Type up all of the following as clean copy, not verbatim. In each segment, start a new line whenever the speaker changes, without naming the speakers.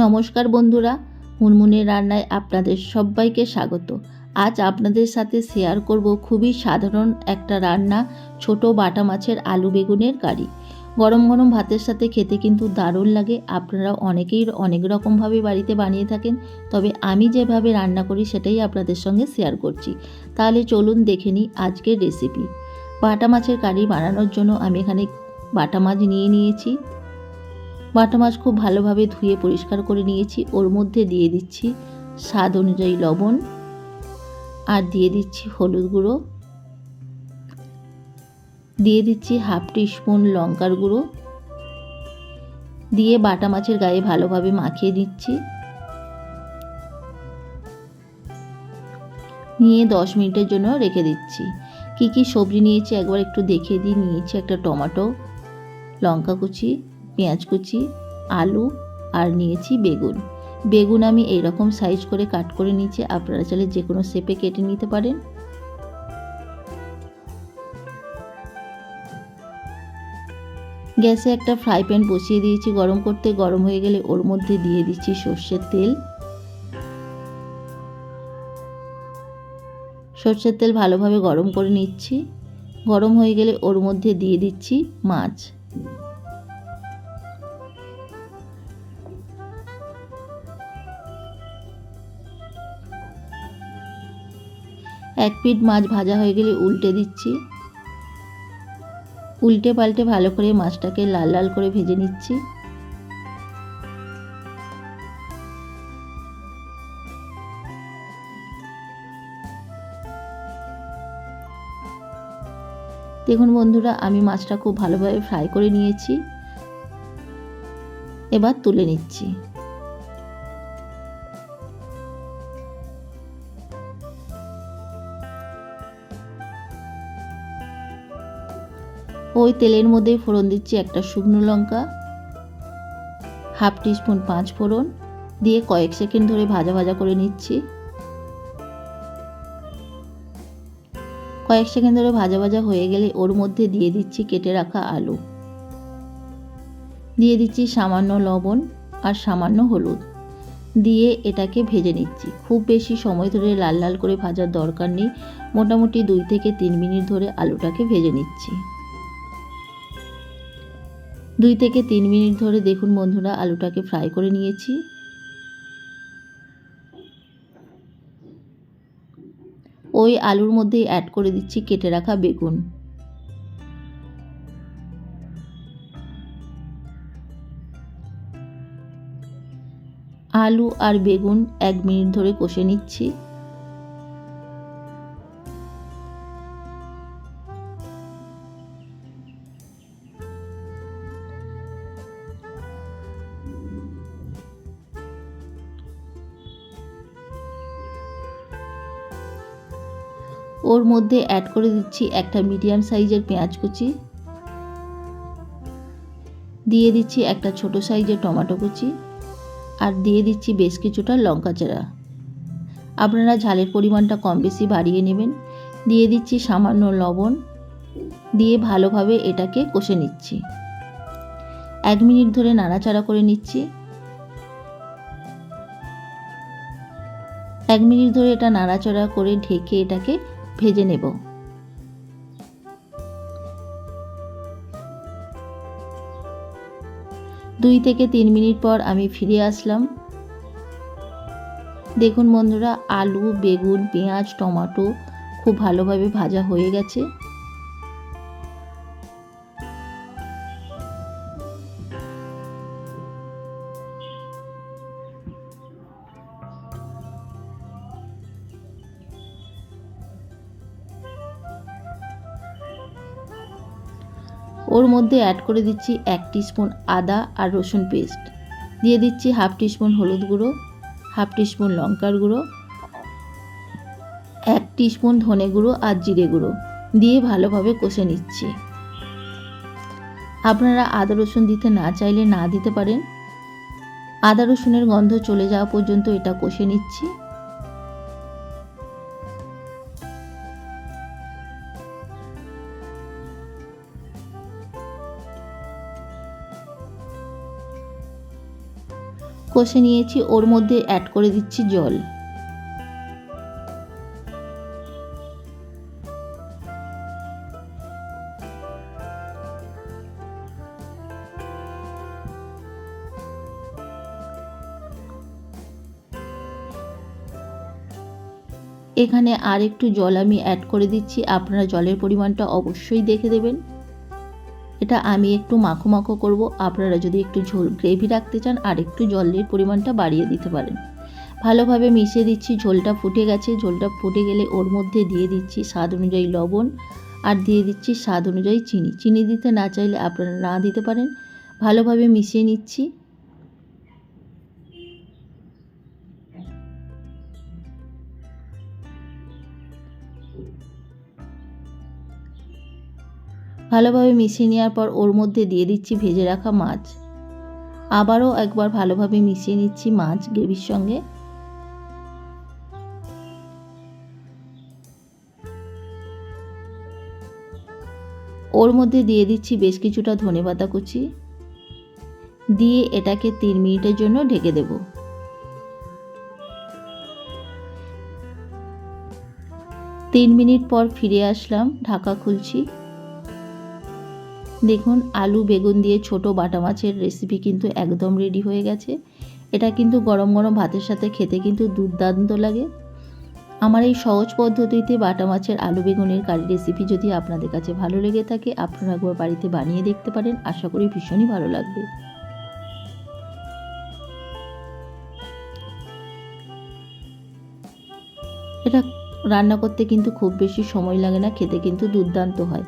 নমস্কার বন্ধুরা, মুনমুনের রান্নায় আপনাদের সবাইকে স্বাগত। আজ আপনাদের সাথে শেয়ার করব খুবই সাধারণ একটা রান্না, ছোট বাটা মাছের আলু বেগুনের কারি। গরম গরম ভাতের সাথে খেতে কিন্তু দারুণ লাগে। আপনারা অনেকেই অনেক রকমভাবে বাড়িতে বানিয়ে থাকেন, তবে আমি যেভাবে রান্না করি সেটাই আপনাদের সঙ্গে শেয়ার করছি। তাহলে চলুন দেখে নিই আজকের রেসিপি। বাটা মাছের কারি বানানোর জন্য আমি এখানে বাটা মাছ নিয়েছি। বাটা মাছ খুব ভালোভাবে ধুয়ে পরিষ্কার করে নিয়েছি। ওর মধ্যে দিয়ে দিচ্ছি স্বাদ অনুযায়ী লবণ, আর দিয়ে দিচ্ছি হলুদ গুঁড়ো, দিয়ে দিচ্ছি হাফ টিস্পুন লঙ্কার গুঁড়ো, দিয়ে বাটা মাছের গায়ে ভালোভাবে মাখিয়ে দিচ্ছি। নিয়ে 10 মিনিটের জন্য রেখে দিচ্ছি। কি সবজি নিয়েছি একবার একটু দেখিয়ে দিই। নিয়েছি একটা টমেটো, লঙ্কা কুচি, পেঁয়াজ কুচি, আলু, আর নিয়েছি বেগুন আমি এইরকম সাইজ করে কাট করে নিয়েছি। আপনারা চাইলে যে কোনো শেপে কেটে নিতে পারেন। গ্যাসে একটা ফ্রাই প্যান বসিয়ে দিয়েছি গরম করতে। গরম হয়ে গেলে ওর মধ্যে দিয়ে দিচ্ছি সর্ষের তেল। সর্ষের তেল ভালোভাবে গরম করে নিচ্ছি। গরম হয়ে গেলে ওর মধ্যে দিয়ে দিচ্ছি মাছ। এক পিঠ মাছ ভাজা হয়ে গেলে উল্টে দিচ্ছি। উল্টে পাল্টে ভালো করে মাছটাকে লাল লাল করে ভেজে নিচ্ছি। দেখুন বন্ধুরা, আমি মাছটা খুব ভালোভাবে ফ্রাই করে নিয়েছি। এবার তুলে নিচ্ছি। ওই তেলের মধ্যে ফোড়ন দিচ্ছি একটা শুকনো লঙ্কা, হাফ টিস্পুন 5 ফোড়ন, দিয়ে কয়েক সেকেন্ড ধরে ভাজা ভাজা করে নিচ্ছি। কয়েক সেকেন্ড ধরে ভাজা ভাজা হয়ে গেলে ওর মধ্যে দিয়ে দিচ্ছি কেটে রাখা আলু, দিয়ে দিচ্ছি সামান্য লবণ আর সামান্য হলুদ, দিয়ে এটাকে ভেজে নিচ্ছি। খুব বেশি সময় ধরে লাল লাল করে ভাজার দরকার নেই, মোটামুটি 2 থেকে 3 মিনিট ধরে আলুটাকে ভেজে নিচ্ছি। 2 থেকে 3 মিনিট ধরে দেখুন বন্ধুরা, আলুটাকে ফ্রাই করে নিয়েছি। ওই আলুর মধ্যেই অ্যাড করে দিচ্ছি কেটে রাখা বেগুন। আলু আর বেগুন 1 মিনিট ধরে কষে নিচ্ছি। ওর মধ্যে অ্যাড করে দিচ্ছি একটা মিডিয়াম সাইজের পেঁয়াজ কুচি, দিয়ে দিচ্ছি একটা ছোট সাইজের টমেটো কুচি, আর দিয়ে দিচ্ছি বেশ কিছুটা লঙ্কা চারা। আপনারা ঝালের পরিমাণটা কম বেশি বাড়িয়ে নেবেন। দিয়ে দিচ্ছি সামান্য লবণ, দিয়ে ভালোভাবে এটাকে কষে নিচ্ছি। 1 মিনিট ধরে নাড়াচাড়া করে নিচ্ছি। 1 মিনিট ধরে এটা নাড়াচাড়া করে ঢেকে এটাকে ভেজে নেব। দুই থেকে 3 মিনিট পর আমি ফিরে আসলাম। দেখুন বন্ধুরা, আলু, বেগুন, পেঁয়াজ, টমেটো খুব ভালোভাবে ভাজা হয়ে গেছে। ওর মধ্যে অ্যাড করে দিচ্ছি 1 টিস্পুন আদা আর রসুন পেস্ট, দিয়ে দিচ্ছি হাফ টিস্পুন হলুদ গুঁড়ো, হাফ টিস্পুন লঙ্কার গুঁড়ো, 1 টিস্পুন ধনে গুঁড়ো আর জিরে গুঁড়ো, দিয়ে ভালোভাবে কষে নিচ্ছি। আপনারা আদা রসুন দিতে না চাইলে না দিতে পারেন। আদা রসুনের গন্ধ চলে যাওয়া পর্যন্ত এটা কষে নিচ্ছি। কষে নিয়েছি, ওর মধ্যে অ্যাড করে দিচ্ছি জল। এখানে আর একটু জল আমি অ্যাড করে দিচ্ছি, আপনারা জলের পরিমাণটা অবশ্যই দেখে দেবেন। এটা আমি একটু মাখো মাখো করব, আপনারা যদি একটু ঝোল গ্রেভি রাখতে চান আর একটু জলের পরিমাণটা বাড়িয়ে দিতে পারেন। ভালোভাবে মিশিয়ে দিচ্ছি, ঝোলটা ফুটে গেছে। ঝোলটা ফুটে গেলে ওর মধ্যে দিয়ে দিচ্ছি স্বাদ অনুযায়ী লবণ আর দিয়ে দিচ্ছি স্বাদ অনুযায়ী চিনি। চিনি দিতে না চাইলে আপনারা না দিতে পারেন। ভালোভাবে মিশিয়ে নিচ্ছি। ভালোভাবে মিশিয়ে নেওয়ার পর ওর মধ্যে দিয়ে দিচ্ছি ভেজে রাখা মাছ। আবারও একবার ভালোভাবে মিশিয়ে নিচ্ছি মাছ গ্রেভির সঙ্গে। ওর মধ্যে দিয়ে দিচ্ছি বেশ কিছুটা ধনেপাতা কুচি, দিয়ে এটাকে 3 মিনিটের জন্য ঢেকে দেব। 3 মিনিট পর ফিরে আসলাম, ঢাকা খুলছি। দেখুন আলু বেগুন দিয়ে ছোট বাটা মাছের রেসিপি কিন্তু একদম রেডি হয়ে গেছে। এটা কিন্তু গরম গরম ভাতের সাথে খেতে কিন্তু দুর্দান্ত লাগে। আমার এই সহজ পদ্ধতিতে বাটা মাছের আলু বেগুনের কারি রেসিপি যদি আপনাদের কাছে ভালো লেগে থাকে, আপনারা একবার বাড়িতে বানিয়ে দেখতে পারেন। আশা করি ভীষণই ভালো লাগবে। এটা রান্না করতে কিন্তু খুব বেশি সময় লাগে না, খেতে কিন্তু দুর্দান্ত হয়।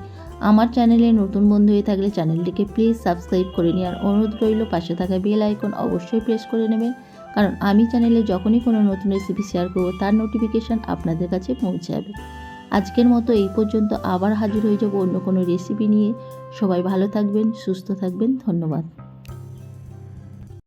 আমার চ্যানেলে নতুন বন্ধু হয়ে থাকলে চ্যানেলটিকে প্লিজ সাবস্ক্রাইব করে নেওয়ার অনুরোধ রইল। পাশে থাকা বেল আইকন অবশ্যই প্রেস করে নেবেন, কারণ আমি চ্যানেলে যখনই কোনো নতুন রেসিপি শেয়ার করব তার নোটিফিকেশান আপনাদের কাছে পৌঁছে যাবে। আজকের মতো এই পর্যন্ত, আবার হাজির হয়ে যাব অন্য কোনো রেসিপি নিয়ে। সবাই ভালো থাকবেন, সুস্থ থাকবেন, ধন্যবাদ।